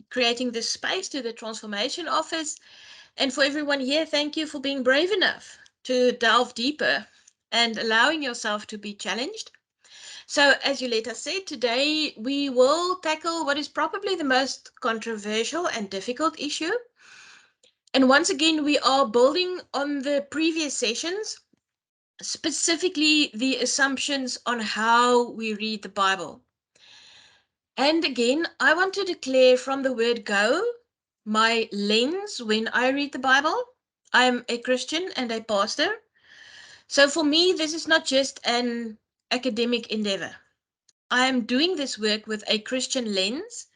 creating this space to the Transformation Office. And for everyone here, thank you for being brave enough to delve deeper and allowing yourself to be challenged. So, as Yoletta said, today we will tackle what is probably the most controversial and difficult issue. And once again, we are building on the previous sessions, specifically the assumptions on how we read the Bible. And again, I want to declare from the word go my lens when I read the Bible. I'm a Christian and a pastor. So for me, this is not just an academic endeavor. I am doing this work with a Christian lens.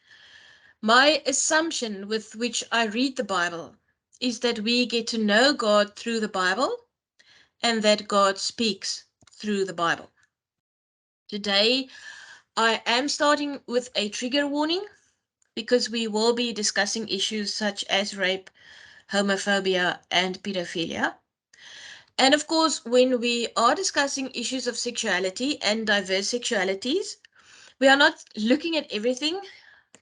My assumption with which I read the Bible is that we get to know God through the Bible and that God speaks through the Bible. Today, I am starting with a trigger warning because we will be discussing issues such as rape, homophobia, and pedophilia. And of course, when we are discussing issues of sexuality and diverse sexualities, we are not looking at everything.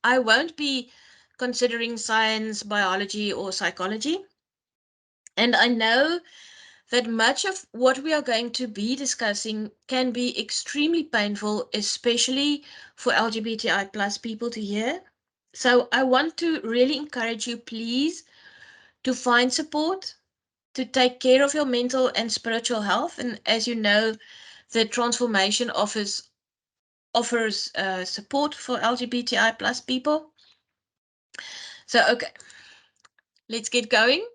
I won't be considering science, biology, or psychology. And I know that much of what we are going to be discussing can be extremely painful, especially for LGBTI plus people to hear. So I want to really encourage you, please, to find support, to take care of your mental and spiritual health. And as you know, the Transformation Office offers support for LGBTI plus people. So, okay, let's get going.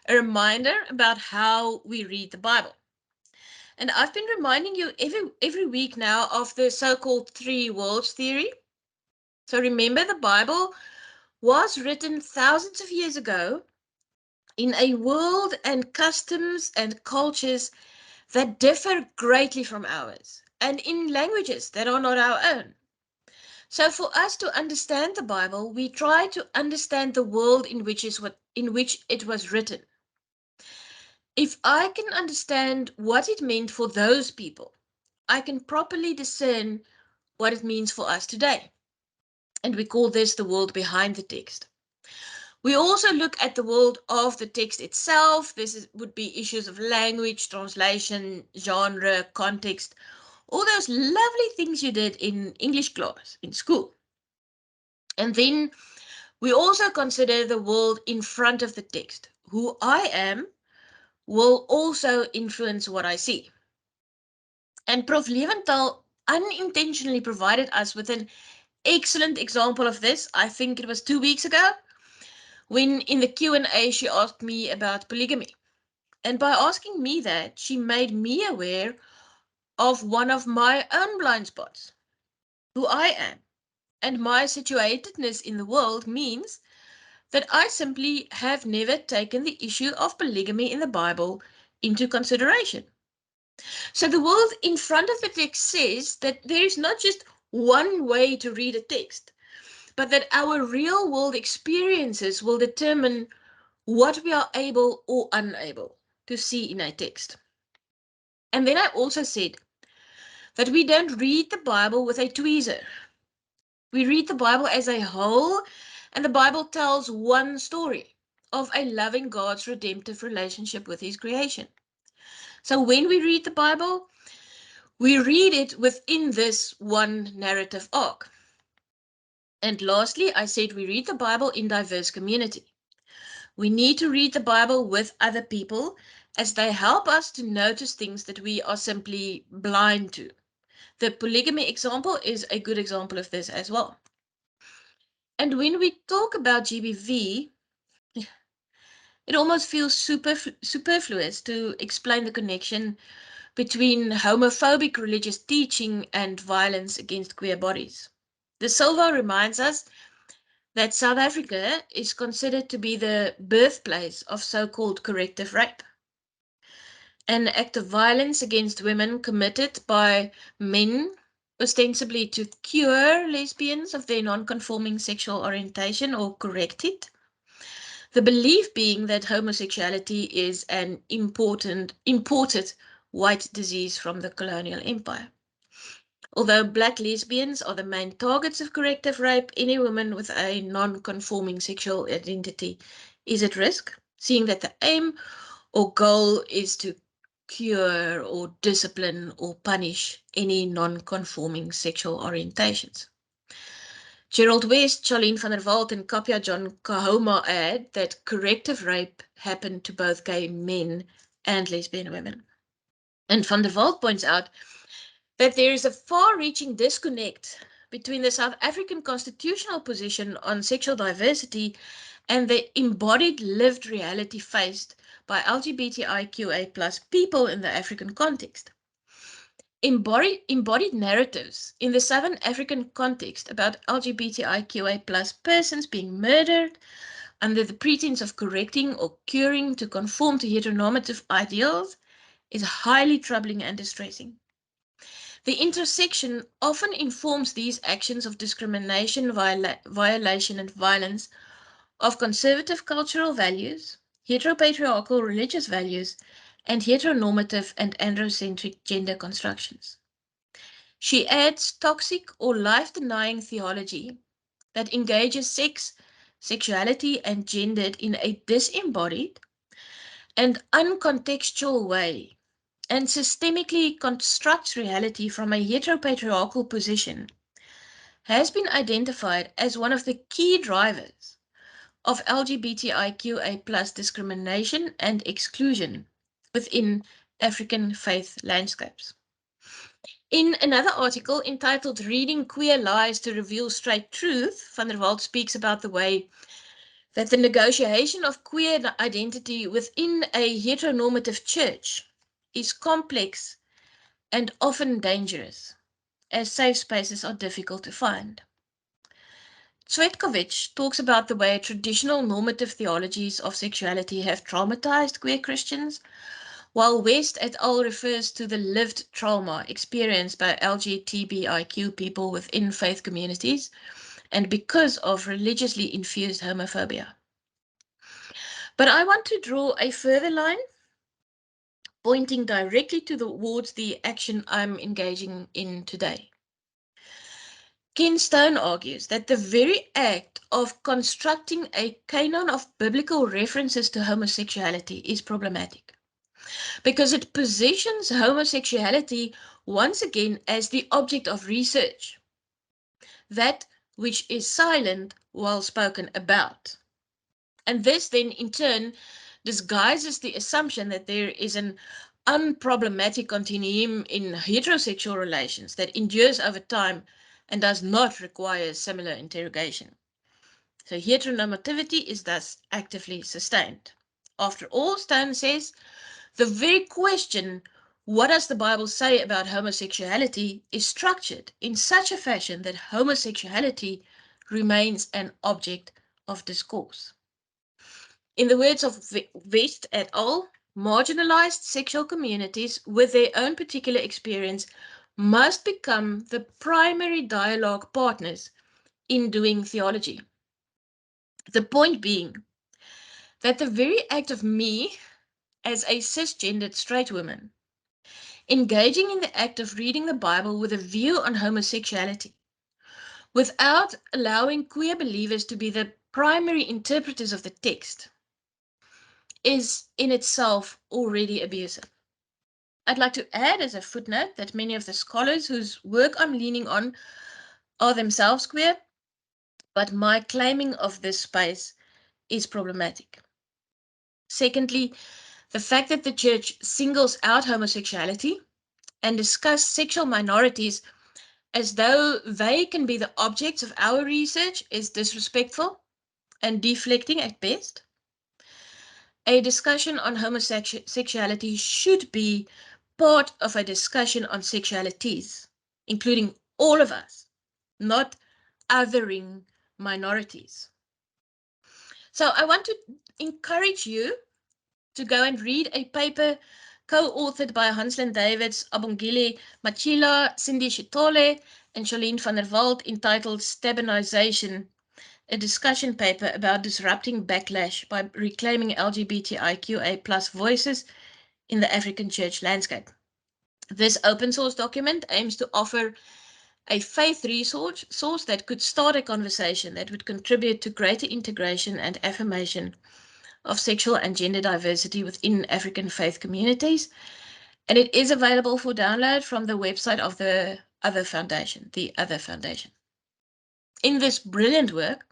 A reminder about how we read the Bible. And I've been reminding you every week now of the so-called three worlds theory. So remember, the Bible was written thousands of years ago in a world and customs and cultures that differ greatly from ours, and in languages that are not our own. So for us to understand the Bible, we try to understand the world in which it was written. If I can understand what it meant for those people, I can properly discern what it means for us today. And we call this the world behind the text. We also look at the world of the text itself. Would be issues of language, translation, genre, context, all those lovely things you did in English class in school. And then we also consider the world in front of the text. Who I am will also influence what I see. And Prof. Leventhal unintentionally provided us with an excellent example of this. I think it was 2 weeks ago when in the Q&A she asked me about polygamy. And by asking me that, she made me aware of one of my own blind spots, who I am. And my situatedness in the world means that I simply have never taken the issue of polygamy in the Bible into consideration. So the world in front of the text says that there is not just one way to read a text, but that our real world experiences will determine what we are able or unable to see in a text. And then I also said that we don't read the Bible with a tweezer. We read the Bible as a whole, and the Bible tells one story of a loving God's redemptive relationship with his creation. So when we read the Bible, we read it within this one narrative arc. And lastly, I said we read the Bible in diverse community. We need to read the Bible with other people as they help us to notice things that we are simply blind to. The polygamy example is a good example of this as well. And when we talk about GBV, it almost feels superfluous to explain the connection between homophobic religious teaching and violence against queer bodies. De Silva reminds us that South Africa is considered to be the birthplace of so-called corrective rape, an act of violence against women committed by men ostensibly to cure lesbians of their non-conforming sexual orientation or correct it. The belief being that homosexuality is an imported white disease from the colonial empire. Although black lesbians are the main targets of corrective rape, any woman with a non-conforming sexual identity is at risk, seeing that the aim or goal is to cure or discipline or punish any non-conforming sexual orientations. Gerald West, Charlene van der Walt, and Kapia John Kahoma add that corrective rape happened to both gay men and lesbian women. And van der Walt points out that there is a far-reaching disconnect between the South African constitutional position on sexual diversity and the embodied lived reality faced by LGBTIQA plus people in the African context. Embodied narratives in the Southern African context about LGBTIQA plus persons being murdered under the pretense of correcting or curing to conform to heteronormative ideals is highly troubling and distressing. The intersection often informs these actions of discrimination, violation, and violence of conservative cultural values, heteropatriarchal religious values, and heteronormative and androcentric gender constructions. She adds toxic or life-denying theology that engages sex, sexuality, and gender in a disembodied and uncontextual way, and systemically constructs reality from a heteropatriarchal position, has been identified as one of the key drivers of LGBTIQA plus discrimination and exclusion within African faith landscapes. In another article entitled Reading Queer Lies to Reveal Straight Truth, Van der Walt speaks about the way that the negotiation of queer identity within a heteronormative church is complex and often dangerous, as safe spaces are difficult to find. Cvetkovic talks about the way traditional normative theologies of sexuality have traumatized queer Christians, while West et al. Refers to the lived trauma experienced by LGBTIQ people within faith communities and because of religiously infused homophobia. But I want to draw a further line pointing directly towards the action I'm engaging in today. Ken Stone argues that the very act of constructing a canon of biblical references to homosexuality is problematic because it positions homosexuality once again as the object of research, that which is silent while spoken about. And this then in turn disguises the assumption that there is an unproblematic continuum in heterosexual relations that endures over time and does not require similar interrogation. So heteronormativity is thus actively sustained. After all, Stone says, the very question, what does the Bible say about homosexuality, is structured in such a fashion that homosexuality remains an object of discourse. In the words of West et al., marginalized sexual communities with their own particular experience must become the primary dialogue partners in doing theology. The point being that the very act of me, as a cisgendered straight woman, engaging in the act of reading the Bible with a view on homosexuality, without allowing queer believers to be the primary interpreters of the text, is in itself already abusive. I'd like to add as a footnote that many of the scholars whose work I'm leaning on are themselves queer, but my claiming of this space is problematic. Secondly, the fact that the church singles out homosexuality and discuss sexual minorities as though they can be the objects of our research is disrespectful and deflecting at best. A discussion on homosexuality should be part of a discussion on sexualities, including all of us, not othering minorities. So I want to encourage you to go and read a paper co-authored by Hanslen Davids, Abongile Machila, Cindy Chitole, and Charlene van der Walt entitled Stabilization, a discussion paper about disrupting backlash by reclaiming LGBTIQA plus voices in the African church landscape. This open source document aims to offer a faith resource that could start a conversation that would contribute to greater integration and affirmation of sexual and gender diversity within African faith communities. And it is available for download from the website of the Other Foundation, the Other Foundation. In this brilliant work,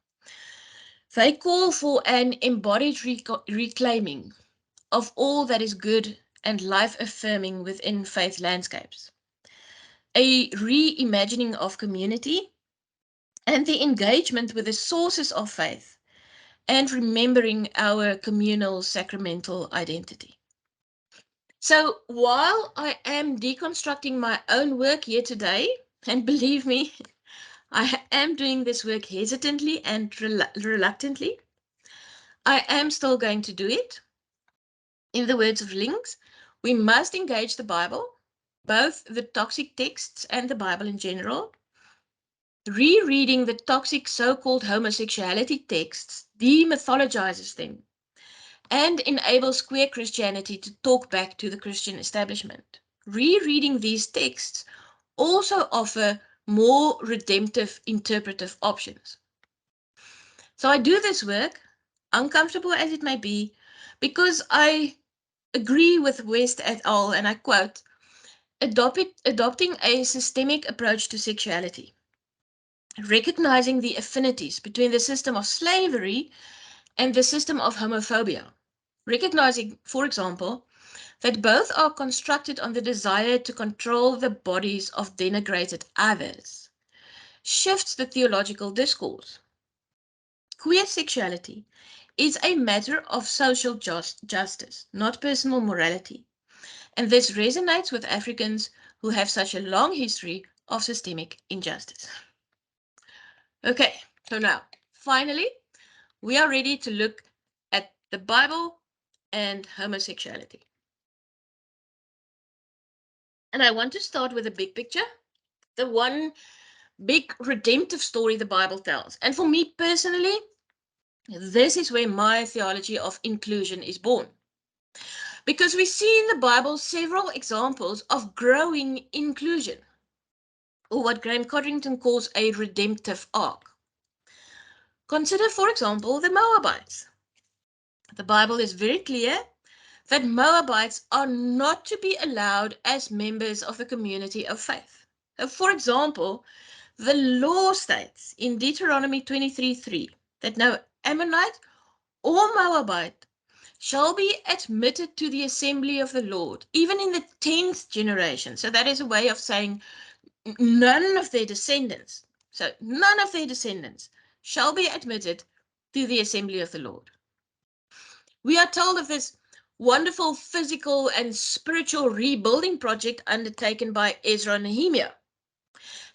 they call for an embodied reclaiming of all that is good and life-affirming within faith landscapes, a reimagining of community, and the engagement with the sources of faith, and remembering our communal sacramental identity. So while I am deconstructing my own work here today, and believe me, I am doing this work hesitantly and reluctantly, I am still going to do it. In the words of Links, we must engage the Bible, both the toxic texts and the Bible in general. Rereading the toxic so-called homosexuality texts demythologizes them and enables queer Christianity to talk back to the Christian establishment. Rereading these texts also offer more redemptive interpretive options. So I do this work, uncomfortable as it may be, because I agree with West et al., and I quote, adopting a systemic approach to sexuality, recognizing the affinities between the system of slavery and the system of homophobia, recognizing, for example, that both are constructed on the desire to control the bodies of denigrated others, shifts the theological discourse. Queer sexuality is a matter of social justice, not personal morality, and this resonates with Africans who have such a long history of systemic injustice. Okay, so now, finally, we are ready to look at the Bible and homosexuality. And I want to start with the big picture, the one big redemptive story the Bible tells. And for me personally, this is where my theology of inclusion is born. Because we see in the Bible several examples of growing inclusion, or what Graham Codrington calls a redemptive arc. Consider, for example, the Moabites. The Bible is very clear that Moabites are not to be allowed as members of the community of faith. For example, the law states in Deuteronomy 23:3 that no Ammonite or Moabite shall be admitted to the assembly of the Lord, even in the 10th generation. So that is a way of saying none of their descendants, so none of their descendants shall be admitted to the assembly of the Lord. We are told of this wonderful physical and spiritual rebuilding project undertaken by Ezra and Nehemiah.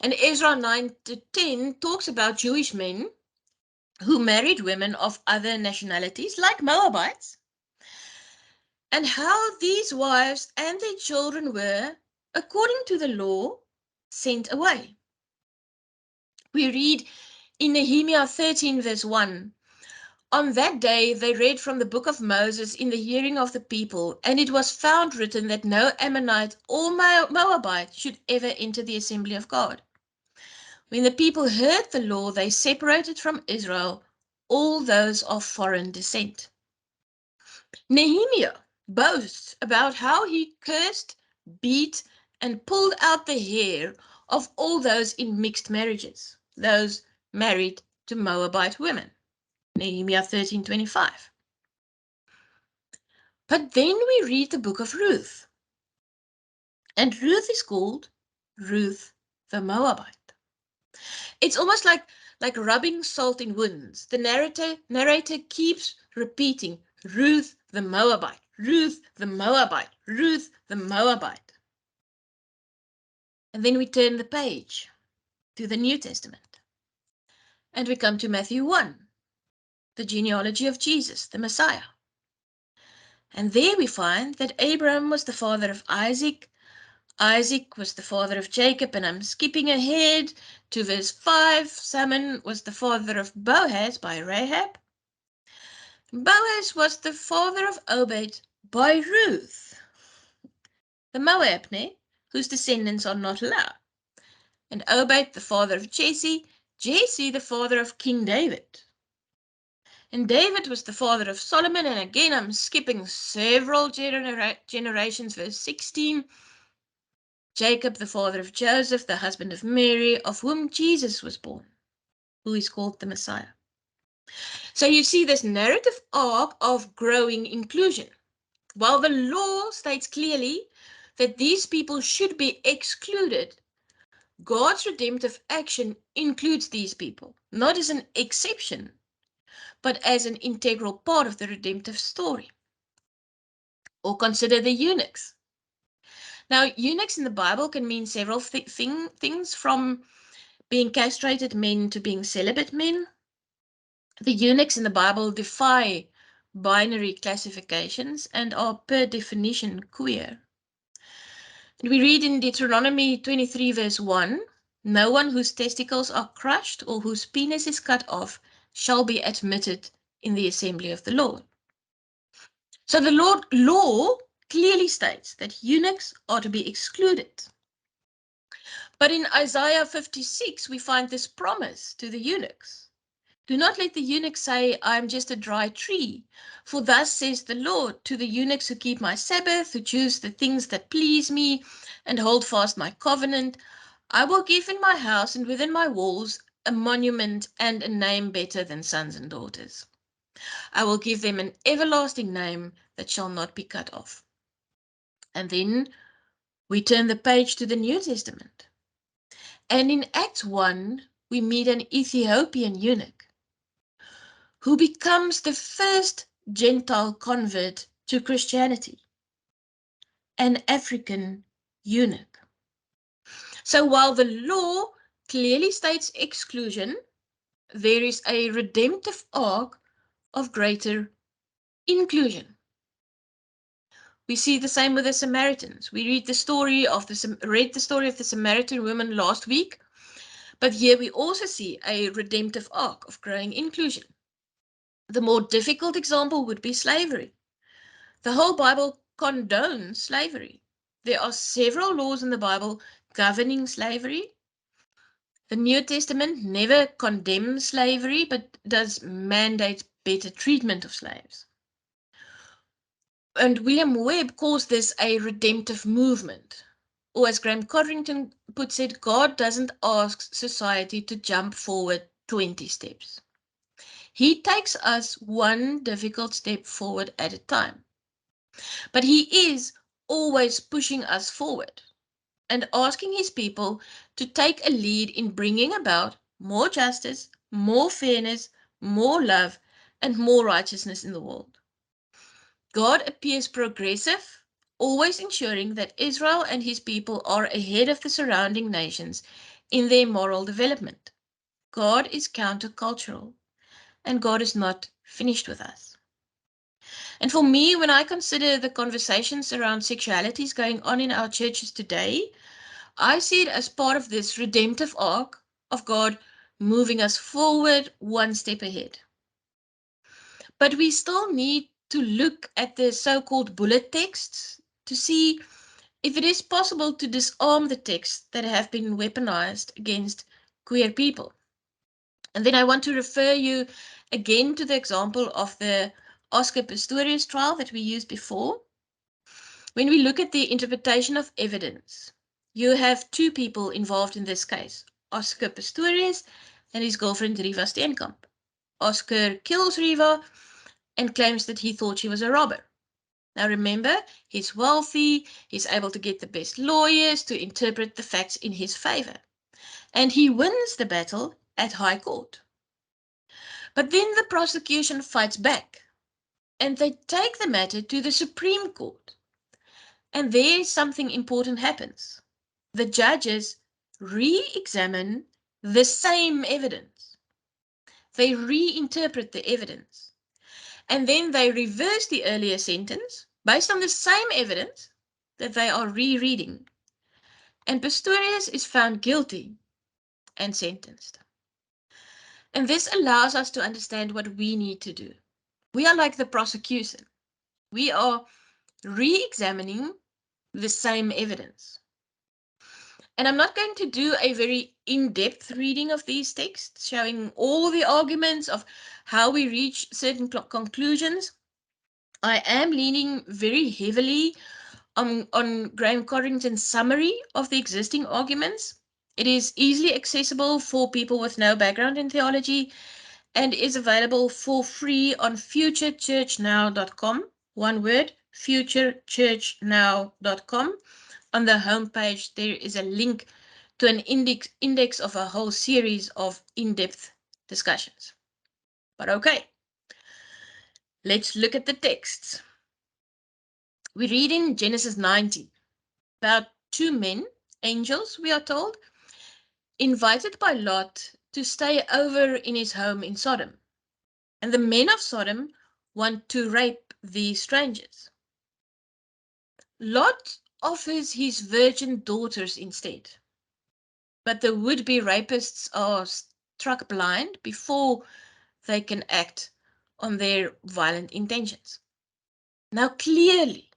And Ezra 9-10 talks about Jewish men who married women of other nationalities, like Moabites, and how these wives and their children were, according to the law, sent away. We read in Nehemiah 13, verse 1, on that day they read from the book of Moses in the hearing of the people, and it was found written that no Ammonite or Moabite should ever enter the assembly of God. When the people heard the law, they separated from Israel all those of foreign descent. Nehemiah boasts about how he cursed, beat, and pulled out the hair of all those in mixed marriages, those married to Moabite women. Nehemiah 13:25. But then we read the book of Ruth, and Ruth is called Ruth the Moabite. It's almost like rubbing salt in wounds. The narrator keeps repeating, Ruth the Moabite, Ruth the Moabite, Ruth the Moabite. And then we turn the page to the New Testament. And we come to Matthew 1, the genealogy of Jesus, the Messiah. And there we find that Abraham was the father of Isaac, Isaac was the father of Jacob, and I'm skipping ahead to verse 5. Salmon was the father of Boaz by Rahab. Boaz was the father of Obed by Ruth, the Moabite, whose descendants are not allowed. and Obed the father of Jesse, Jesse the father of King David. And David was the father of Solomon, and again I'm skipping several generations, verse 16. Jacob the father of Joseph, the husband of Mary, of whom Jesus was born, who is called the Messiah. So you see this narrative arc of growing inclusion. While the law states clearly that these people should be excluded, God's redemptive action includes these people, not as an exception, but as an integral part of the redemptive story. Or consider the eunuchs. Now, eunuchs in the Bible can mean several things, from being castrated men to being celibate men. The eunuchs in the Bible defy binary classifications and are per definition queer. And we read in Deuteronomy 23 verse 1, no one whose testicles are crushed or whose penis is cut off shall be admitted in the assembly of the Lord. So the law clearly states that eunuchs are to be excluded. But in Isaiah 56, we find this promise to the eunuchs. Do not let the eunuch say, I am just a dry tree. For thus says the Lord to the eunuchs who keep my Sabbath, who choose the things that please me, and hold fast my covenant, I will give in my house and within my walls a monument and a name better than sons and daughters. I will give them an everlasting name that shall not be cut off. And then we turn the page to the New Testament. And in Acts 1, we meet an Ethiopian eunuch who becomes the first Gentile convert to Christianity, an African eunuch. So while the law clearly states exclusion, there is a redemptive arc of greater inclusion. We see the same with the Samaritans. We read the story of the Samaritan woman last week, but here we also see a redemptive arc of growing inclusion. The more difficult example would be slavery. The whole Bible condones slavery. There are several laws in the Bible governing slavery. The New Testament never condemns slavery, but does mandate better treatment of slaves. And William Webb calls this a redemptive movement. Or as Graham Codrington puts it, God doesn't ask society to jump forward 20 steps. He takes us one difficult step forward at a time. But he is always pushing us forward and asking his people to take a lead in bringing about more justice, more fairness, more love, and more righteousness in the world. God appears progressive, always ensuring that Israel and his people are ahead of the surrounding nations in their moral development. God is countercultural, and God is not finished with us. And for me, when I consider the conversations around sexualities going on in our churches today, I see it as part of this redemptive arc of God moving us forward one step ahead. But we still need to look at the so-called bullet texts to see if it is possible to disarm the texts that have been weaponized against queer people. And then I want to refer you again to the example of the Oscar Pistorius trial that we used before. When we look at the interpretation of evidence, you have two people involved in this case, Oscar Pistorius and his girlfriend Riva Steenkamp. Oscar kills Riva and claims that he thought she was a robber. Now remember, he's wealthy, he's able to get the best lawyers to interpret the facts in his favor, and he wins the battle at High Court. But then the prosecution fights back, and they take the matter to the Supreme Court. And there something important happens. The judges re-examine the same evidence. They reinterpret the evidence. And then they reverse the earlier sentence based on the same evidence that they are rereading. And Pistorius is found guilty and sentenced. And this allows us to understand what we need to do. We are like the prosecution. We are re-examining the same evidence. And I'm not going to do a very in-depth reading of these texts, showing all the arguments of how we reach certain conclusions. I am leaning very heavily on Graham Corrington's summary of the existing arguments. It is easily accessible for people with no background in theology and is available for free on futurechurchnow.com. One word, futurechurchnow.com. On the homepage, there is a link to an index of a whole series of in-depth discussions. But okay, let's look at the texts. We read in Genesis 19 about two men, angels, we are told, invited by Lot to stay over in his home in Sodom. And the men of Sodom want to rape these strangers. Lot offers his virgin daughters instead. But the would-be rapists are struck blind before they can act on their violent intentions. Now, clearly,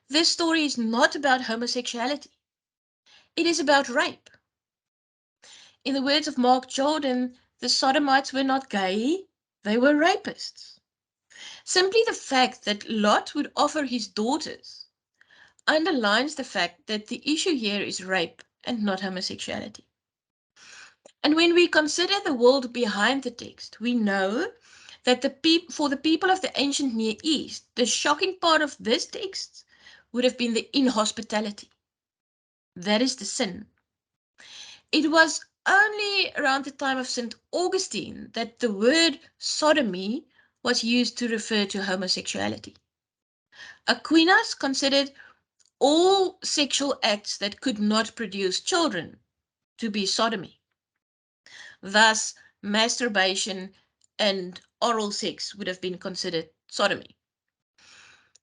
this story is not about homosexuality. It is about rape. In the words of Mark Jordan, the Sodomites were not gay, they were rapists. Simply the fact that Lot would offer his daughters underlines the fact that the issue here is rape and not homosexuality. And when we consider the world behind the text, we know that for the people of the ancient Near East, the shocking part of this text would have been the inhospitality. That is the sin. It was only around the time of St. Augustine that the word sodomy was used to refer to homosexuality. Aquinas considered all sexual acts that could not produce children to be sodomy. Thus, masturbation and oral sex would have been considered sodomy.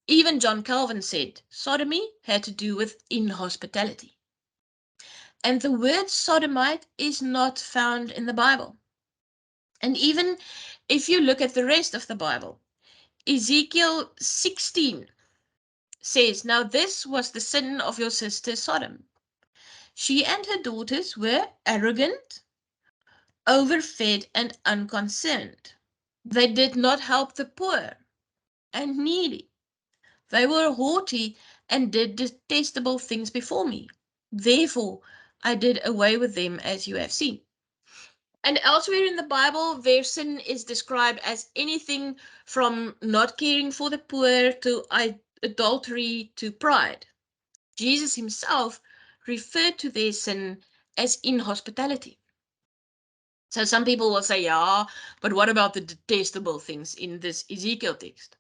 Even John Calvin said sodomy had to do with inhospitality. And the word sodomite is not found in the Bible. And even if you look at the rest of the Bible, Ezekiel 16 says, "Now this was the sin of your sister Sodom. She and her daughters were arrogant, overfed, and unconcerned. They did not help the poor and needy. They were haughty and did detestable things before me. Therefore, I did away with them, as you have seen." And elsewhere in the Bible, their sin is described as anything from not caring for the poor to adultery to pride. Jesus himself referred to their sin as inhospitality. So some people will say, yeah, but what about the detestable things in this Ezekiel text?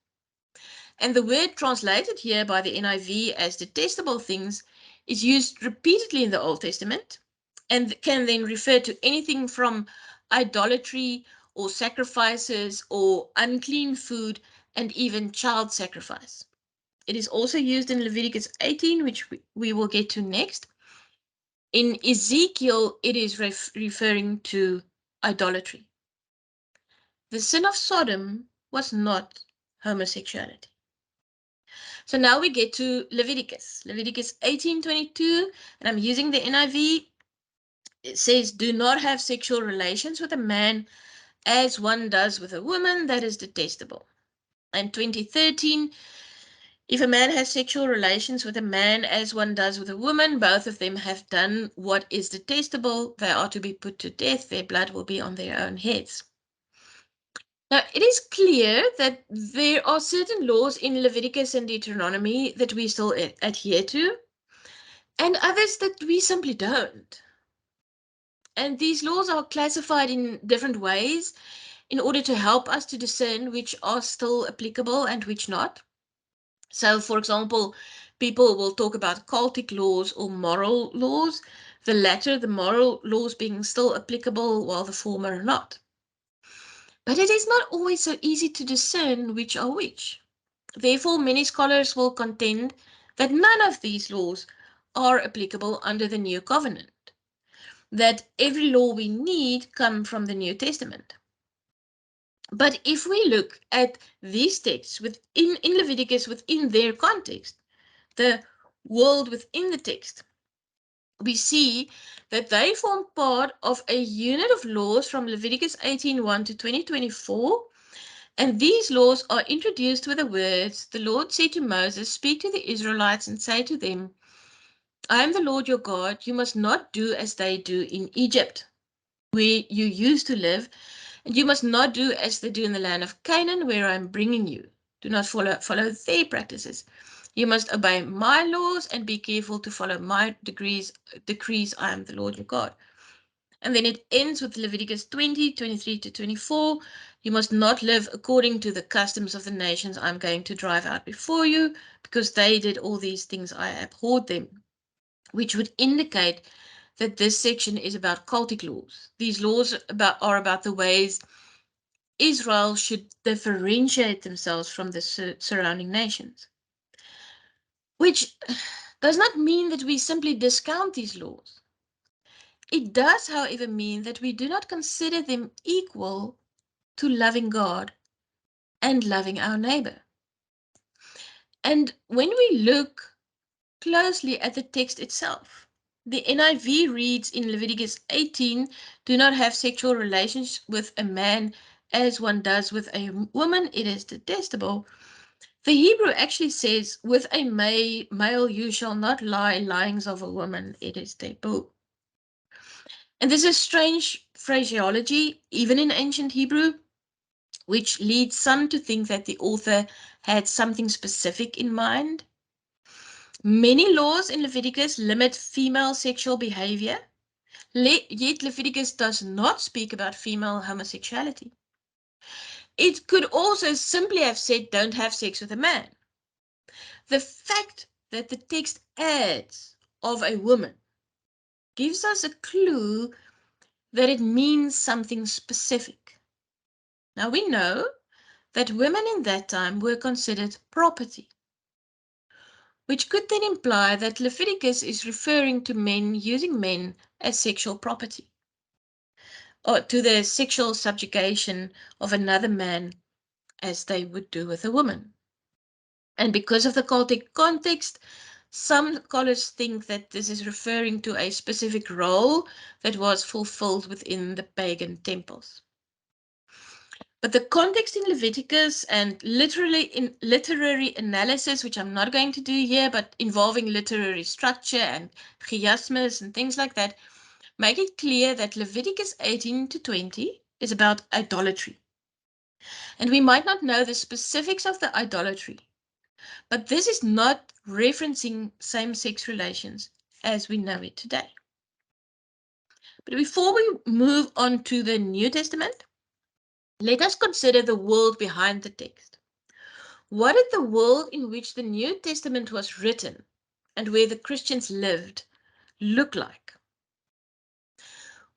And the word translated here by the NIV as detestable things is used repeatedly in the Old Testament and can then refer to anything from idolatry or sacrifices or unclean food and even child sacrifice. It is also used in Leviticus 18, which we will get to next. In Ezekiel, it is referring to idolatry. The sin of Sodom was not homosexuality. So now we get to Leviticus. Leviticus 18:22, and I'm using the NIV. It says, "Do not have sexual relations with a man as one does with a woman, that is detestable." And 20:13, "If a man has sexual relations with a man as one does with a woman, both of them have done what is detestable. They are to be put to death. Their blood will be on their own heads." Now, it is clear that there are certain laws in Leviticus and Deuteronomy that we still adhere to, and others that we simply don't. And these laws are classified in different ways in order to help us to discern which are still applicable and which not. So, for example, people will talk about cultic laws or moral laws, the latter, the moral laws, being still applicable while the former are not. But it is not always so easy to discern which are which. Therefore, many scholars will contend that none of these laws are applicable under the New Covenant, that every law we need come from the New Testament. But if we look at these texts in Leviticus within their context, the world within the text, we see that they form part of a unit of laws from Leviticus 18:1 to 20:24. And these laws are introduced with the words, "The Lord said to Moses, speak to the Israelites and say to them, I am the Lord your God. You must not do as they do in Egypt, where you used to live, and you must not do as they do in the land of Canaan, where I am bringing you. Do not follow their practices. You must obey my laws and be careful to follow my decrees. I am the Lord your God." And then it ends with Leviticus 20:23 to 24. "You must not live according to the customs of the nations I'm going to drive out before you, because they did all these things. I abhorred them," which would indicate that this section is about cultic laws. These laws are about the ways Israel should differentiate themselves from the surrounding nations, which does not mean that we simply discount these laws. It does, however, mean that we do not consider them equal to loving God and loving our neighbor. And when we look closely at the text itself, the NIV reads in Leviticus 18, "Do not have sexual relations with a man as one does with a woman, it is detestable." The Hebrew actually says, "With a male you shall not lie lyings of a woman, it is taboo." And this is strange phraseology, even in ancient Hebrew, which leads some to think that the author had something specific in mind. Many laws in Leviticus limit female sexual behavior, yet Leviticus does not speak about female homosexuality. It could also simply have said, "Don't have sex with a man." The fact that the text adds "of a woman" gives us a clue that it means something specific. Now we know that women in that time were considered property, which could then imply that Leviticus is referring to men using men as sexual property, or to the sexual subjugation of another man as they would do with a woman. And because of the cultic context, some scholars think that this is referring to a specific role that was fulfilled within the pagan temples. But the context in Leviticus and literary analysis, which I'm not going to do here, but involving literary structure and chiasmus and things like that, make it clear that Leviticus 18 to 20 is about idolatry. And we might not know the specifics of the idolatry, but this is not referencing same-sex relations as we know it today. But before we move on to the New Testament, let us consider the world behind the text. What did the world in which the New Testament was written and where the Christians lived look like?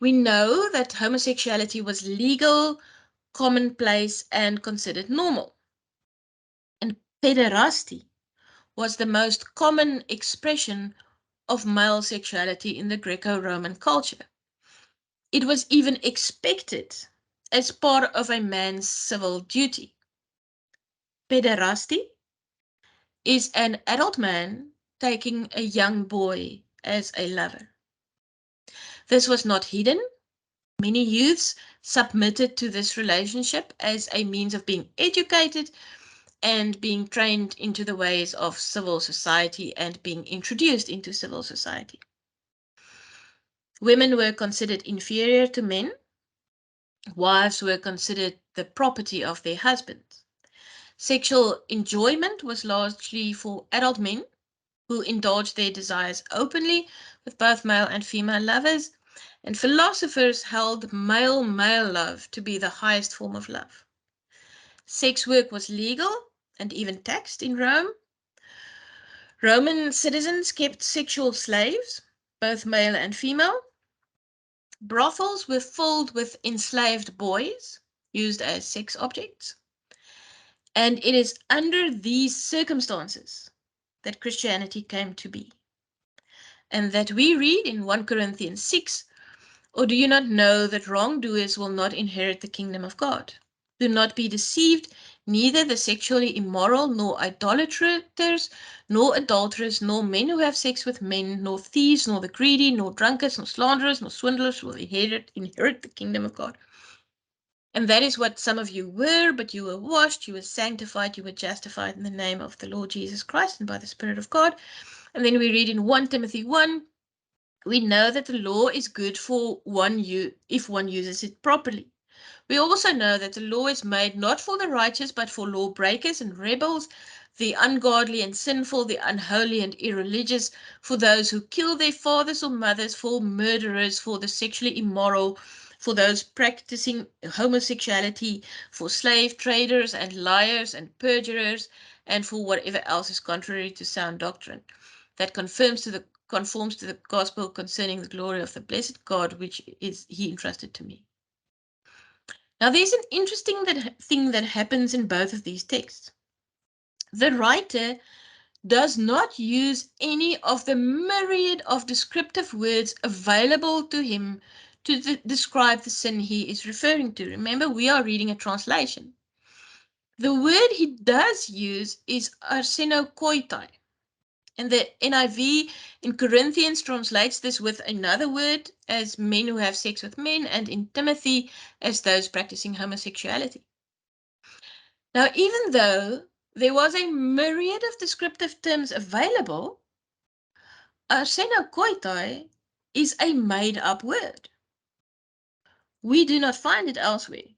We know that homosexuality was legal, commonplace, and considered normal. And pederasty was the most common expression of male sexuality in the Greco-Roman culture. It was even expected as part of a man's civil duty. Pederasty is an adult man taking a young boy as a lover. This was not hidden. Many youths submitted to this relationship as a means of being educated and being trained into the ways of civil society and being introduced into civil society. Women were considered inferior to men. Wives were considered the property of their husbands. Sexual enjoyment was largely for adult men who indulged their desires openly with both male and female lovers, and philosophers held male-male love to be the highest form of love. Sex work was legal and even taxed in Rome. Roman citizens kept sexual slaves, both male and female. Brothels were filled with enslaved boys used as sex objects. And it is under these circumstances that Christianity came to be. And that we read in 1 Corinthians 6, "Or do you not know that wrongdoers will not inherit the kingdom of God? Do not be deceived. neither the sexually immoral, nor idolaters, nor adulterers, nor men who have sex with men, nor thieves, nor the greedy, nor drunkards, nor slanderers, nor swindlers will inherit the kingdom of God. And that is what some of you were, but you were washed, you were sanctified, you were justified in the name of the Lord Jesus Christ and by the Spirit of God. And then we read in 1 Timothy 1, we know that the law is good for if one uses it properly. We also know that the law is made not for the righteous, but for lawbreakers and rebels, the ungodly and sinful, the unholy and irreligious, for those who kill their fathers or mothers, for murderers, for the sexually immoral, for those practicing homosexuality, for slave traders and liars and perjurers, and for whatever else is contrary to sound doctrine, that conforms to the gospel concerning the glory of the blessed God, which is he entrusted to me. Now, there's an interesting thing that happens in both of these texts. The writer does not use any of the myriad of descriptive words available to him to describe the sin he is referring to. Remember, we are reading a translation. The word he does use is arsenokoitai. And the NIV in Corinthians translates this with another word as men who have sex with men, and in Timothy as those practicing homosexuality. Now, even though there was a myriad of descriptive terms available, arsenokoitai is a made-up word. We do not find it elsewhere,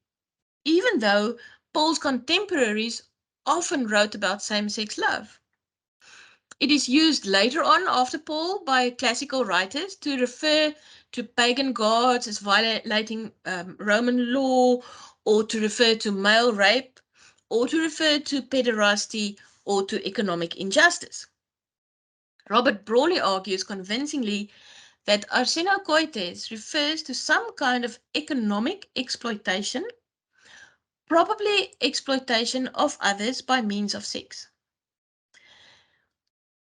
even though Paul's contemporaries often wrote about same-sex love. It is used later on after Paul by classical writers to refer to pagan gods as violating Roman law, or to refer to male rape, or to refer to pederasty, or to economic injustice. Robert Brawley argues convincingly that arsenokoites refers to some kind of economic exploitation, probably exploitation of others by means of sex.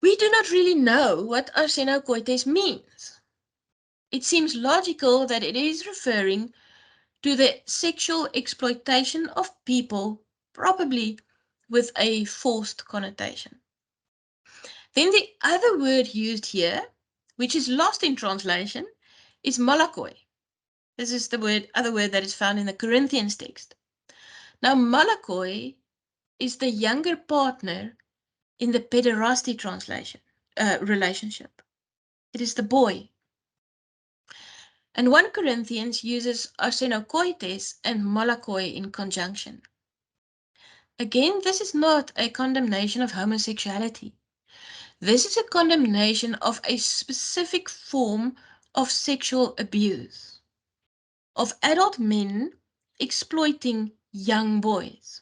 We do not really know what arsenokoites means. It seems logical that it is referring to the sexual exploitation of people, probably with a forced connotation. Then the other word used here, which is lost in translation, is malakoi. This is the other word that is found in the Corinthians text. Now, malakoi is the younger partner in the pederasty relationship. It is the boy. And 1 Corinthians uses arsenokoites and malakoi in conjunction. Again, this is not a condemnation of homosexuality. This is a condemnation of a specific form of sexual abuse, of adult men exploiting young boys.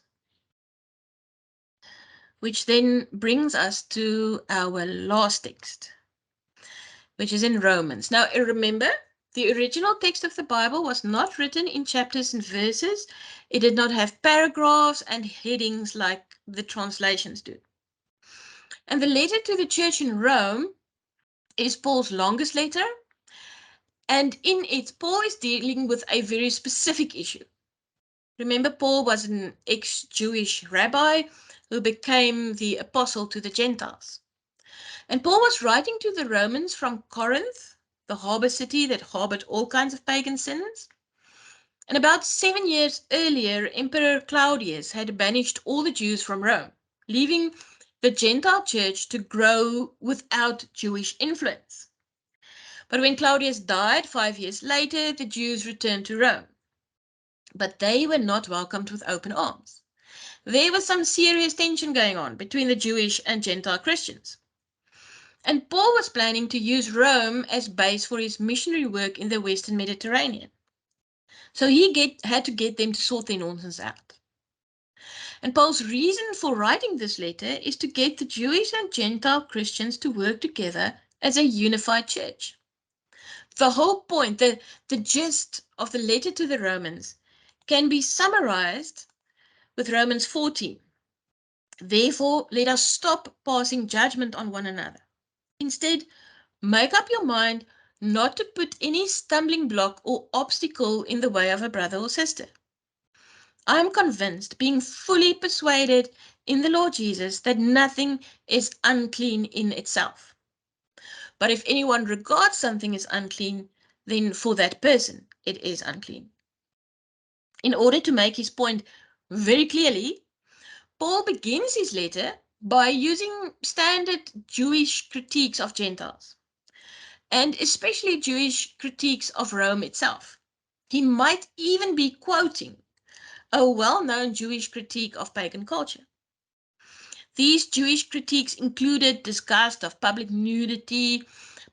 Which then brings us to our last text, which is in Romans. Now, remember, the original text of the Bible was not written in chapters and verses. It did not have paragraphs and headings like the translations do. And the letter to the church in Rome is Paul's longest letter. And in it, Paul is dealing with a very specific issue. Remember, Paul was an ex-Jewish rabbi who became the apostle to the Gentiles. And Paul was writing to the Romans from Corinth, the harbor city that harbored all kinds of pagan sins. And about 7 years earlier, Emperor Claudius had banished all the Jews from Rome, leaving the Gentile church to grow without Jewish influence. But when Claudius died 5 years later, the Jews returned to Rome. But they were not welcomed with open arms. There was some serious tension going on between the Jewish and Gentile Christians. And Paul was planning to use Rome as base for his missionary work in the Western Mediterranean. So he had to get them to sort their nonsense out. And Paul's reason for writing this letter is to get the Jewish and Gentile Christians to work together as a unified church. The whole point, the gist of the letter to the Romans can be summarized with Romans 14. Therefore, let us stop passing judgment on one another. Instead, make up your mind not to put any stumbling block or obstacle in the way of a brother or sister. I'm convinced, being fully persuaded in the Lord Jesus, that nothing is unclean in itself. But if anyone regards something as unclean, then for that person it is unclean. In order to make his point very clearly, Paul begins his letter by using standard Jewish critiques of Gentiles, and especially Jewish critiques of Rome itself. He might even be quoting a well-known Jewish critique of pagan culture. These Jewish critiques included disgust of public nudity,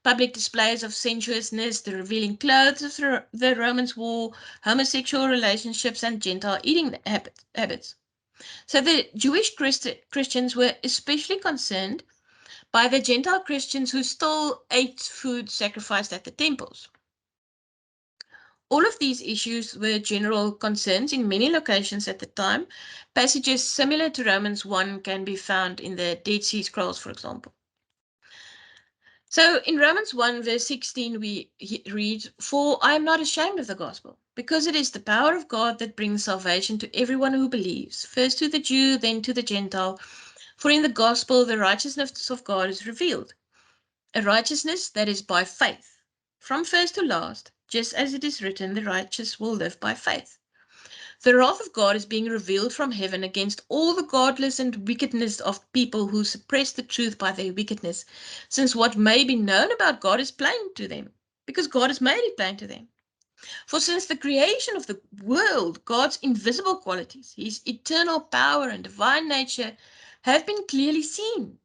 public displays of sensuousness, the revealing clothes the Romans wore, homosexual relationships, and Gentile eating habits. So the Jewish Christians were especially concerned by the Gentile Christians who still ate food sacrificed at the temples. All of these issues were general concerns in many locations at the time. Passages similar to Romans 1 can be found in the Dead Sea Scrolls, for example. So in Romans 1, verse 16, we read, "For I am not ashamed of the gospel, because it is the power of God that brings salvation to everyone who believes, first to the Jew, then to the Gentile. For in the gospel the righteousness of God is revealed, a righteousness that is by faith, from first to last, just as it is written, the righteous will live by faith. The wrath of God is being revealed from heaven against all the godless and wickedness of people who suppress the truth by their wickedness, since what may be known about God is plain to them, because God has made it plain to them. For since the creation of the world, God's invisible qualities, his eternal power and divine nature, have been clearly seen,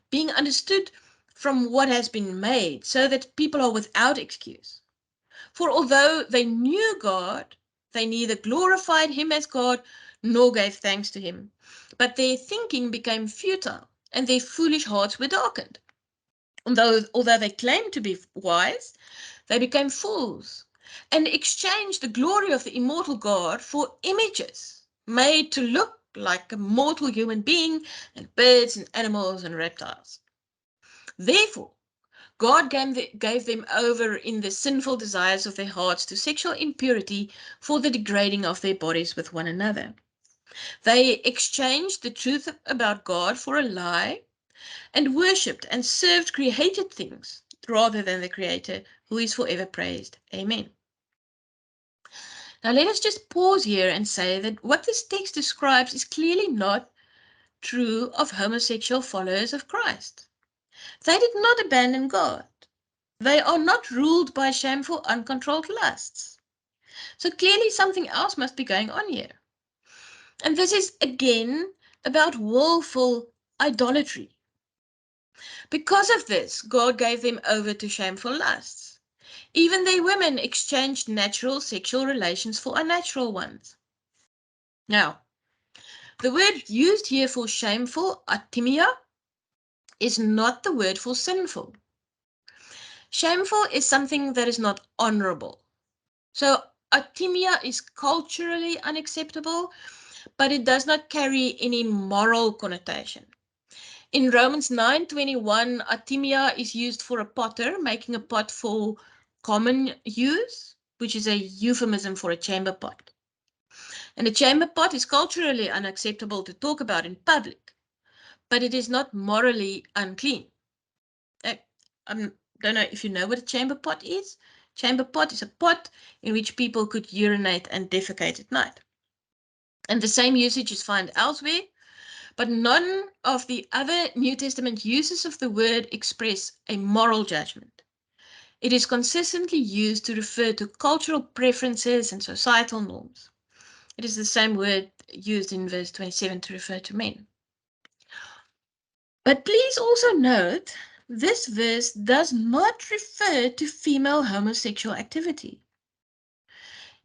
being understood from what has been made, so that people are without excuse. For although they knew God, they neither glorified him as God nor gave thanks to him. But their thinking became futile, and their foolish hearts were darkened. Although they claimed to be wise, they became fools and exchanged the glory of the immortal God for images made to look like a mortal human being and birds and animals and reptiles. Therefore, God gave them over in the sinful desires of their hearts to sexual impurity for the degrading of their bodies with one another. They exchanged the truth about God for a lie and worshipped and served created things rather than the Creator, who is forever praised. Amen. Now let us just pause here and say that what this text describes is clearly not true of homosexual followers of Christ. They did not abandon God. They are not ruled by shameful, uncontrolled lusts. So clearly something else must be going on here. And this is again about willful idolatry. Because of this, God gave them over to shameful lusts. Even their women exchanged natural sexual relations for unnatural ones. Now, the word used here for shameful, atimia, is not the word for sinful. Shameful is something that is not honorable. So atimia is culturally unacceptable, but it does not carry any moral connotation. In Romans 9:21, atimia is used for a potter making a pot for common use, which is a euphemism for a chamber pot. And a chamber pot is culturally unacceptable to talk about in public, but it is not morally unclean. I don't know if you know what a chamber pot is. Chamber pot is a pot in which people could urinate and defecate at night. And the same usage is found elsewhere, but none of the other New Testament uses of the word express a moral judgment. It is consistently used to refer to cultural preferences and societal norms. It is the same word used in verse 27 to refer to men. But please also note, this verse does not refer to female homosexual activity.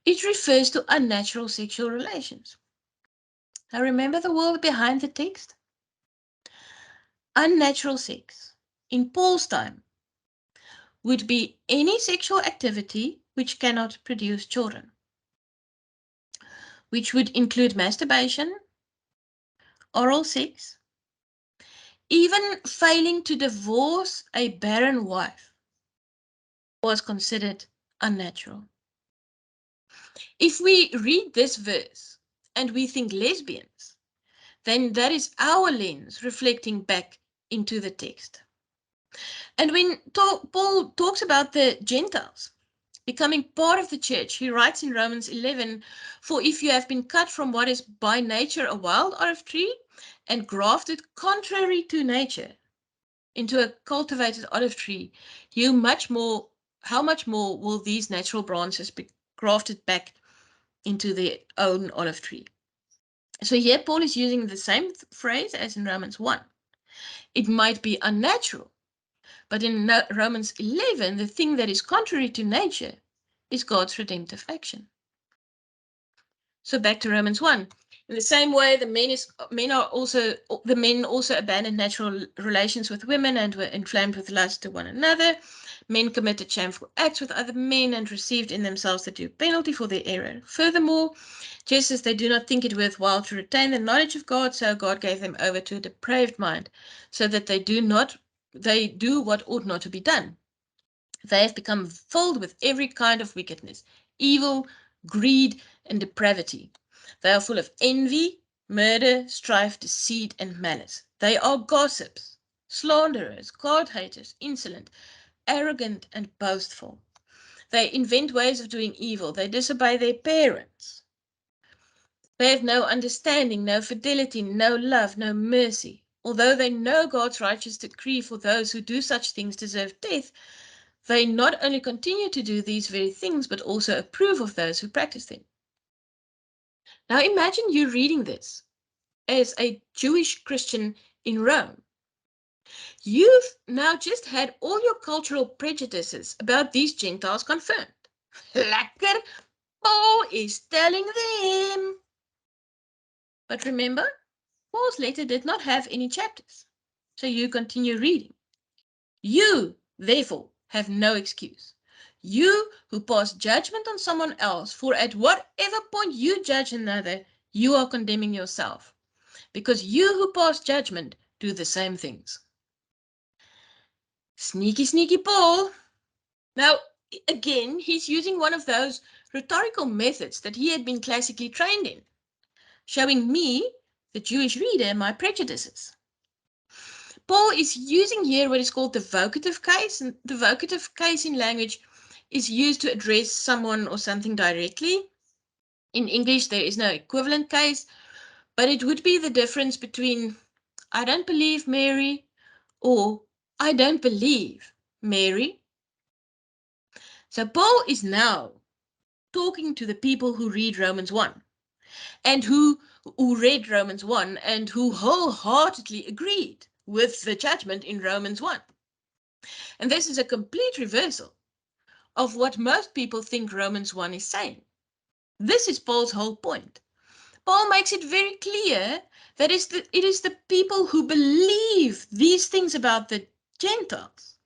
It refers to unnatural sexual relations. Now remember the word behind the text? Unnatural sex, in Paul's time, would be any sexual activity which cannot produce children, which would include masturbation, oral sex, even failing to divorce a barren wife was considered unnatural. If we read this verse and we think lesbians, then that is our lens reflecting back into the text. And when Paul talks about the Gentiles becoming part of the church, he writes in Romans 11, "For if you have been cut from what is by nature a wild olive tree and grafted contrary to nature into a cultivated olive tree, how much more will these natural branches be grafted back into their own olive tree?" So here Paul is using the same phrase as in Romans 1. It might be unnatural, but in Romans 11, the thing that is contrary to nature is God's redemptive action. So back to Romans 1. In the same way, the men also abandoned natural relations with women and were inflamed with lust to one another. Men committed shameful acts with other men and received in themselves the due penalty for their error. Furthermore, just as they do not think it worthwhile to retain the knowledge of God, so God gave them over to a depraved mind, so that they do what ought not to be done. They have become filled with every kind of wickedness, evil, greed, and depravity. They are full of envy, murder, strife, deceit, and malice. They are gossips, slanderers, God-haters, insolent, arrogant, and boastful. They invent ways of doing evil. They disobey their parents. They have no understanding, no fidelity, no love, no mercy. Although they know God's righteous decree for those who do such things deserve death, they not only continue to do these very things, but also approve of those who practice them. Now imagine you reading this as a Jewish Christian in Rome. You've now just had all your cultural prejudices about these Gentiles confirmed. Lekker, Paul is telling them. But remember, Paul's letter did not have any chapters. So you continue reading. You, therefore, have no excuse. You who pass judgment on someone else, for at whatever point you judge another, you are condemning yourself, because you who pass judgment do the same things. Sneaky, sneaky Paul. Now, again, he's using one of those rhetorical methods that he had been classically trained in, showing me, the Jewish reader, my prejudices. Paul is using here what is called the vocative case, and the vocative case in language is used to address someone or something directly. In English, there is no equivalent case, but it would be the difference between I don't believe Mary or I don't believe Mary. So Paul is now talking to the people who read Romans 1 and who read Romans 1 and who wholeheartedly agreed with the judgment in Romans 1. And this is a complete reversal of what most people think Romans 1 is saying. This is Paul's whole point. Paul makes it very clear that it is the people who believe these things about the Gentiles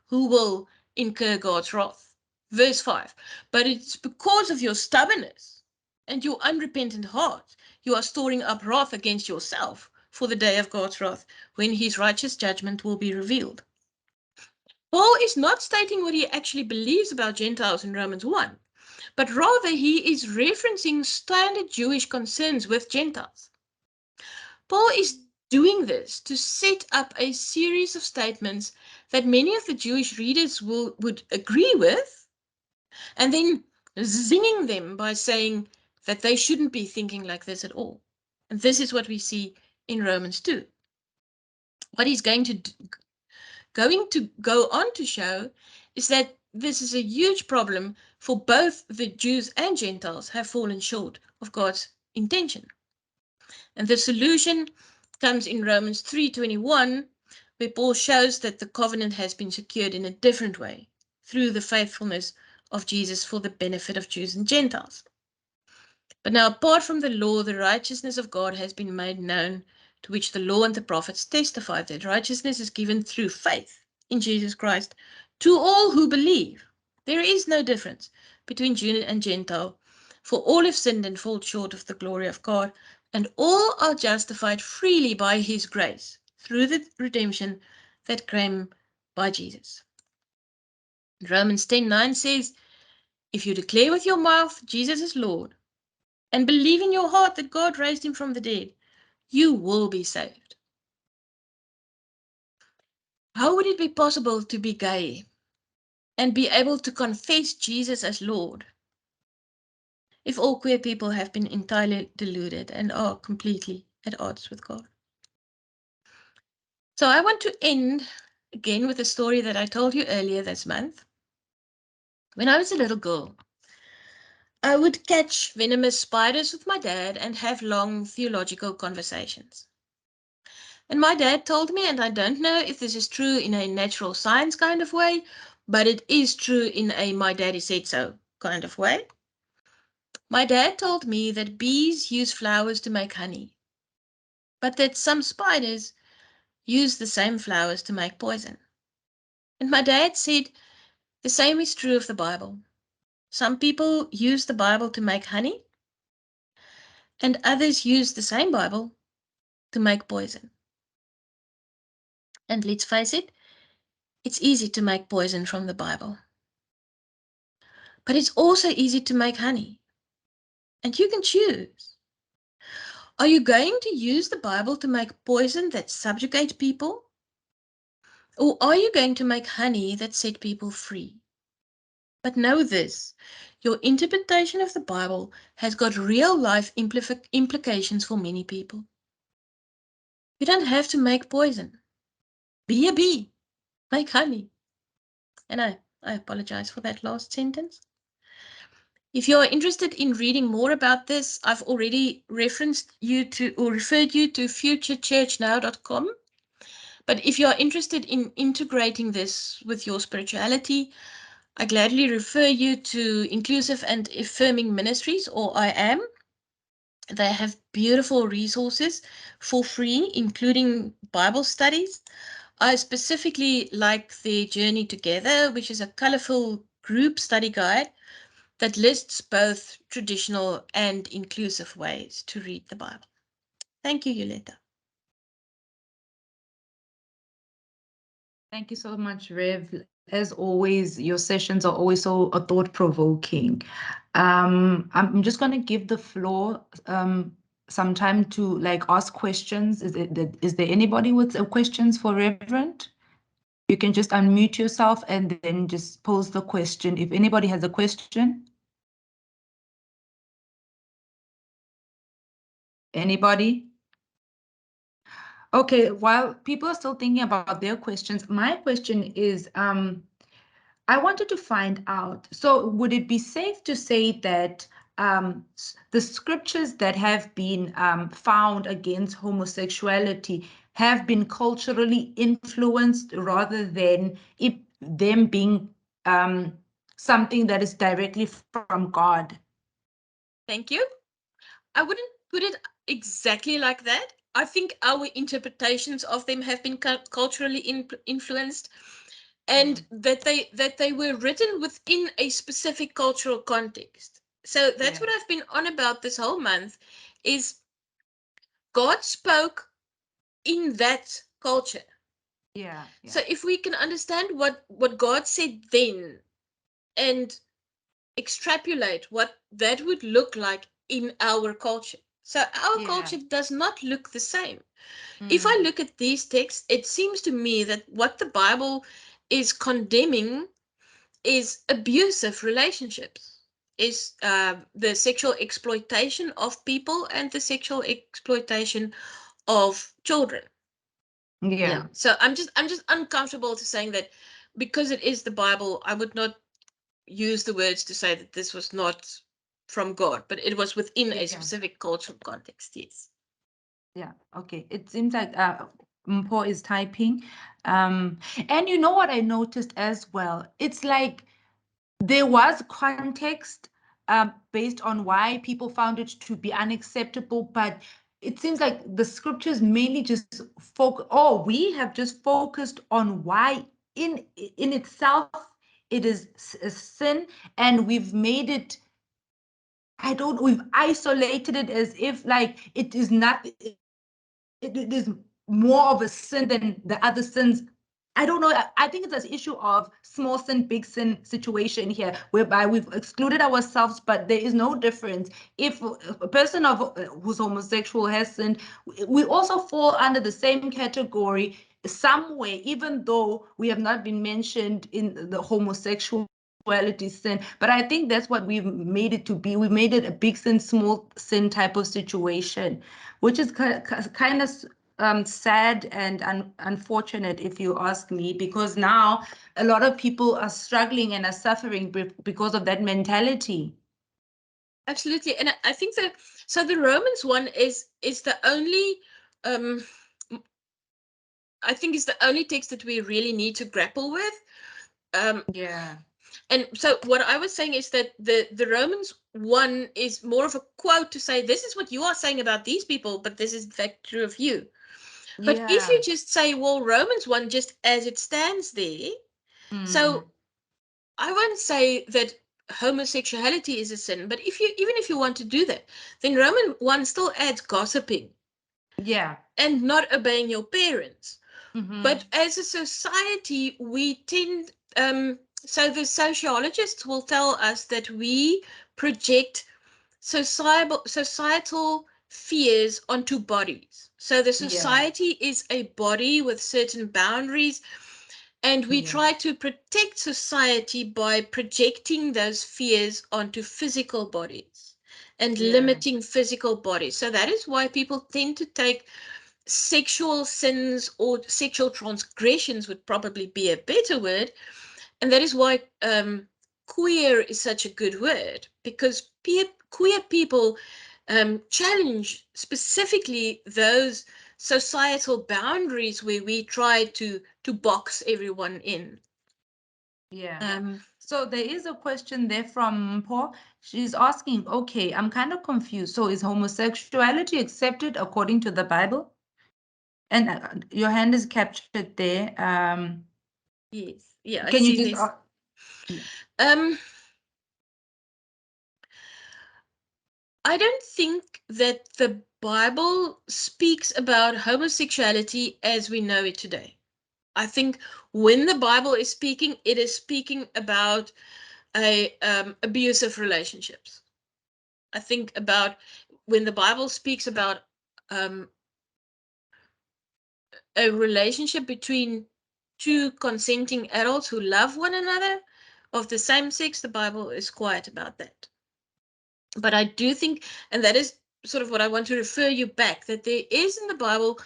who will incur God's wrath. Verse 5, but it's because of your stubbornness and your unrepentant heart you are storing up wrath against yourself for the day of God's wrath, when his righteous judgment will be revealed. Paul is not stating what he actually believes about Gentiles in Romans 1, but rather he is referencing standard Jewish concerns with Gentiles. Paul is doing this to set up a series of statements that many of the Jewish readers would agree with, and then zinging them by saying that they shouldn't be thinking like this at all. And this is what we see in Romans 2. What he's going to go on to show is that this is a huge problem, for both the Jews and Gentiles have fallen short of God's intention. And the solution comes in Romans 3:21, where Paul shows that the covenant has been secured in a different way, through the faithfulness of Jesus for the benefit of Jews and Gentiles. But now, apart from the law, the righteousness of God has been made known, to which the law and the prophets testify, that righteousness is given through faith in Jesus Christ to all who believe. There is no difference between Jew and Gentile, for all have sinned and fall short of the glory of God, and all are justified freely by his grace through the redemption that came by Jesus. Romans 10:9 says, if you declare with your mouth Jesus is Lord, and believe in your heart that God raised him from the dead, you will be saved. How would it be possible to be gay and be able to confess Jesus as Lord if all queer people have been entirely deluded and are completely at odds with God? So I want to end again with a story that I told you earlier this month. When I was a little girl, I would catch venomous spiders with my dad and have long theological conversations. And my dad told me, and I don't know if this is true in a natural science kind of way, but it is true in a my daddy said so kind of way. My dad told me that bees use flowers to make honey, but that some spiders use the same flowers to make poison. And my dad said the same is true of the Bible. Some people use the Bible to make honey, and others use the same Bible to make poison. And let's face it, it's easy to make poison from the Bible. But it's also easy to make honey. And you can choose. Are you going to use the Bible to make poison that subjugates people? Or are you going to make honey that set people free? But know this, your interpretation of the Bible has got real life implications for many people. You don't have to make poison. Be a bee. Make honey. And I apologize for that last sentence. If you're interested in reading more about this, I've already referenced you to or referred you to futurechurchnow.com. But if you're interested in integrating this with your spirituality, I gladly refer you to Inclusive and Affirming Ministries, or I Am. They have beautiful resources for free, including Bible studies. I specifically like their Journey Together, which is a colorful group study guide that lists both traditional and inclusive ways to read the Bible. Thank you, Yoletta. Thank you so much, Rev. As always, your sessions are always so thought-provoking. I'm just going to give the floor some time to like ask questions. Is there anybody with questions for Reverend? You can just unmute yourself and then just pose the question. If anybody has a question. Anybody? Okay, while people are still thinking about their questions, my question is, I wanted to find out, so would it be safe to say that the scriptures that have been found against homosexuality have been culturally influenced rather than them being something that is directly from God? Thank you. I wouldn't put it exactly like that. I think our interpretations of them have been culturally influenced, and that they were written within a specific cultural context. So that's what I've been on about this whole month, is God spoke in that culture. Yeah. So if we can understand what God said then and extrapolate what that would look like in our culture. So our culture does not look the same. If I look at these texts, it seems to me that what the Bible is condemning is abusive relationships, is the sexual exploitation of people and the sexual exploitation of children. Yeah. So I'm just uncomfortable to saying that because it is the Bible, I would not use the words to say that this was not from God, but it was within a specific cultural context. Yes. Yeah, okay. It seems like Mpo is typing. And you know what I noticed as well? It's like there was context based on why people found it to be unacceptable, but it seems like the scriptures mainly just we have just focused on why in itself it is a sin, and we've made it, we've isolated it as if like it is not, it is more of a sin than the other sins I don't know. I think it's an issue of small sin, big sin situation here, whereby we've excluded ourselves, but there is no difference. If a person who's homosexual has sinned, we also fall under the same category somewhere, even though we have not been mentioned in the homosexuality sin. But I think that's what we've made it to be. We made it a big sin, small sin type of situation, which is kind of sad and unfortunate, if you ask me, because now a lot of people are struggling and are suffering because of that mentality. Absolutely. And I think that, so the Romans one is the only, um I think is the only text that we really need to grapple with. Yeah. And so what I was saying is that the Romans one is more of a quote to say, this is what you are saying about these people, but this is in fact true of you. But if you Yeah. just say, well, Romans one just as it stands there, Mm. so I won't say that homosexuality is a sin, but if you, even if you want to do that, then Roman one still adds gossiping Yeah. and not obeying your parents. Mm-hmm. But as a society, we tend, so the sociologists will tell us that we project societal fears onto bodies. So the Yeah. society is a body with certain boundaries, and we Yeah. try to protect society by projecting those fears onto physical bodies and Yeah. limiting physical bodies. So that is why people tend to take sexual sins, or sexual transgressions would probably be a better word. And that is why queer is such a good word, because queer people challenge specifically those societal boundaries where we try to box everyone in. Yeah. Um, So there is a question there from Paul. She's asking, okay, I'm kind of confused. So is homosexuality accepted according to the Bible? And your hand is captured there. yes, yeah, I Can you see just this. yeah. Um, I don't think that the Bible speaks about homosexuality as we know it today. I think when the Bible is speaking, it is speaking about a abusive relationships. I think about when the Bible speaks about um, a relationship between two consenting adults who love one another of the same sex, the Bible is quiet about that. But I do think, and that is sort of what I want to refer you back, that there is in the Bible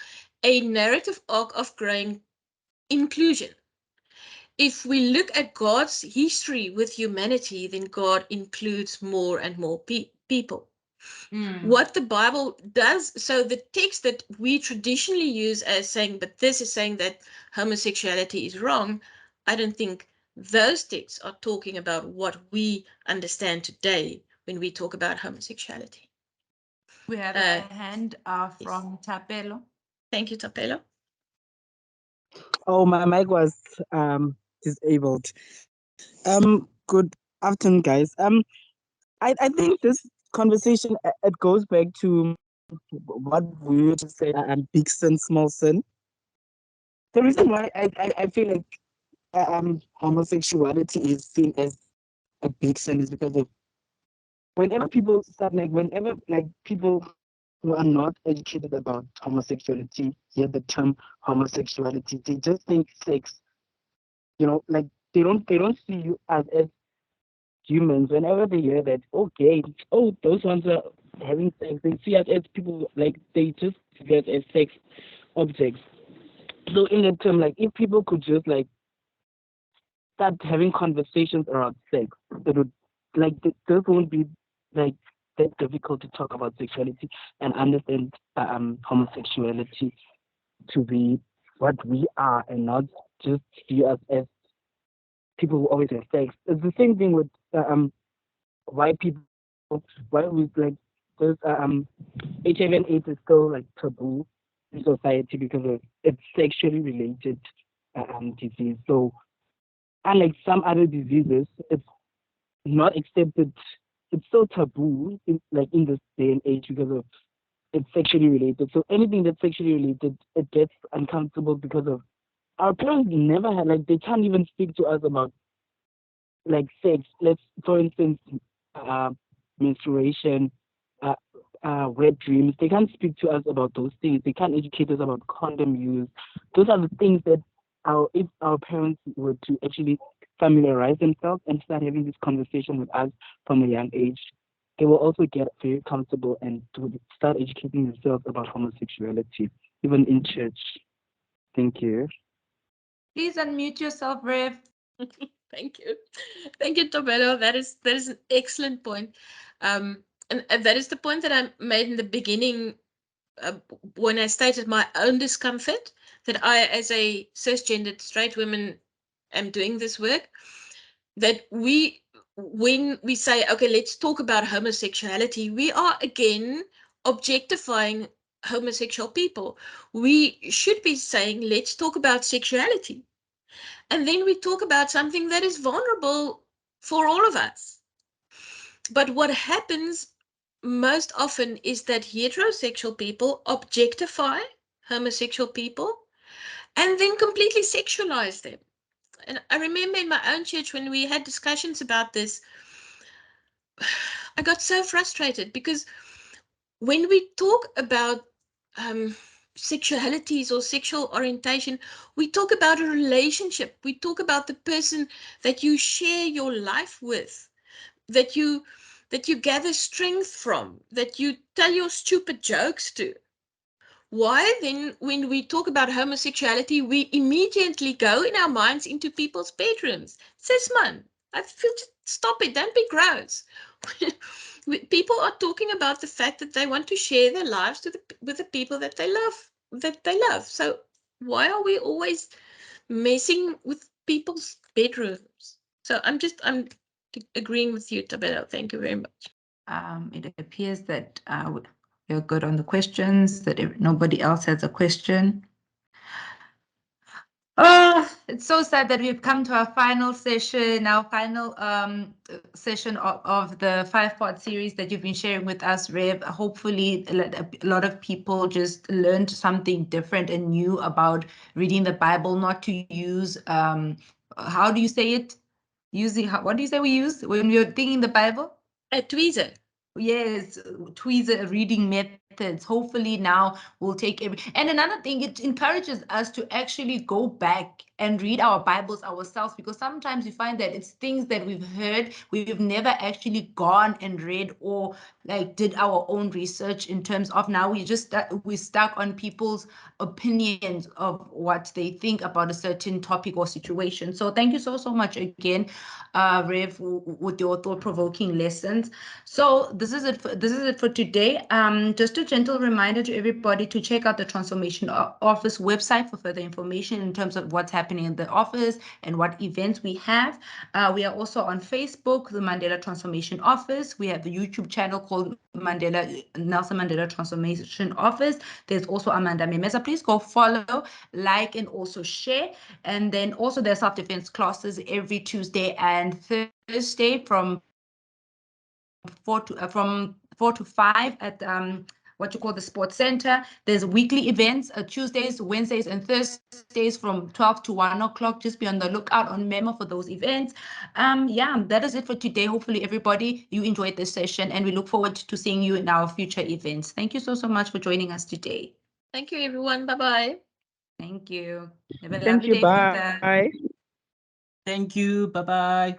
a narrative arc of growing inclusion. If we look at God's history with humanity, then God includes more and more people. Mm. What the Bible does, so the text that we traditionally use as saying, but this is saying that homosexuality is wrong, I don't think those texts are talking about what we understand today when we talk about homosexuality. We have a Uh, hand yes. from Tapelo. Thank you, Tapelo. Oh, my mic was disabled. Good afternoon, guys. I think this conversation it goes back to what we were just saying, big sin, small sin. The reason why I feel like homosexuality is seen as a big sin is because of whenever people start, like whenever like people who are not educated about homosexuality hear the term homosexuality, they just think sex. Like they don't see you as humans. Whenever they hear that, okay, oh, those ones are having sex, they see us as people, like they just see us as sex objects. So in that term, like if people could just like start having conversations around sex, it would like this won't be like that difficult to talk about sexuality and understand homosexuality to be what we are and not just see us as people who always have sex. It's the same thing with why people, why we like there's HIV and AIDS is still like taboo in society because of it's sexually related disease. So unlike some other diseases, it's not accepted. It's still taboo like in this day and age because of it's sexually related. So anything that's sexually related, it gets uncomfortable because of our parents never had, like, they can't even speak to us about like sex. Let's, for instance, uh, menstruation, uh, wet dreams. They can't speak to us about those things. They can't educate us about condom use. Those are the things that if our parents were to actually familiarize themselves and start having this conversation with us from a young age, they will also get very comfortable and to start educating themselves about homosexuality, even in church. Thank you. Please unmute yourself, Rev. Thank you. Thank you, Tobelo. That is an excellent point. And that is the point that I made in the beginning uh, when I stated my own discomfort that I, as a cisgendered straight woman, am doing this work. That when we say, okay, let's talk about homosexuality, we are again objectifying homosexual people. We should be saying, let's talk about sexuality. And then we talk about something that is vulnerable for all of us. But what happens most often is that heterosexual people objectify homosexual people and then completely sexualize them. And I remember in my own church when we had discussions about this, I got so frustrated because when we talk about um, sexualities or sexual orientation, we talk about a relationship. We talk about the person that you share your life with, that you gather strength from, that you tell your stupid jokes to. Why then, when we talk about homosexuality, we immediately go in our minds into people's bedrooms? Cis man, I feel, stop it, don't be gross. People are talking about the fact that they want to share their lives with the people that they love. So why are we always messing with people's bedrooms? So I'm agreeing with you, Tabelo. Thank you very much. It appears that you're good on the questions, that nobody else has a question. Oh, it's so sad that we've come to our final session, our final session of the 5-part series that you've been sharing with us, Rev. Hopefully, a lot of people just learned something different and new about reading the Bible, not to use, how do you say it? What do you say we use when we're thinking the Bible? A tweezer. Yes, tweezer reading methods. Hopefully now we'll take and another thing, it encourages us to actually go back and read our Bibles ourselves, because sometimes we find that it's things that we've heard, we've never actually gone and read or like did our own research in terms of. Now we're stuck on people's opinions of what they think about a certain topic or situation. So thank you so much again, Rev, with your thought-provoking lessons. So this is it for today. Just a gentle reminder to everybody to check out the Transformation Office website for further information in terms of what's happening in the office and what events we have. We are also on Facebook, the Mandela Transformation Office. We have the YouTube channel called Nelson Mandela Transformation Office. There's also Amanda Memeza. Please go follow, like, and also share. And then also there's self-defense classes every Tuesday and Thursday from 4 to 5 at what you call the sports center. There's weekly events, Tuesdays, Wednesdays, and Thursdays from 12 to 1 o'clock. Just be on the lookout on Memo for those events. Yeah, that is it for today. Hopefully everybody, you enjoyed this session, and we look forward to seeing you in our future events. Thank you so much for joining us today. Thank you, everyone. Bye-bye. Thank you. Have a Thank lovely you. day, Peter. Bye. Thank you. Bye bye.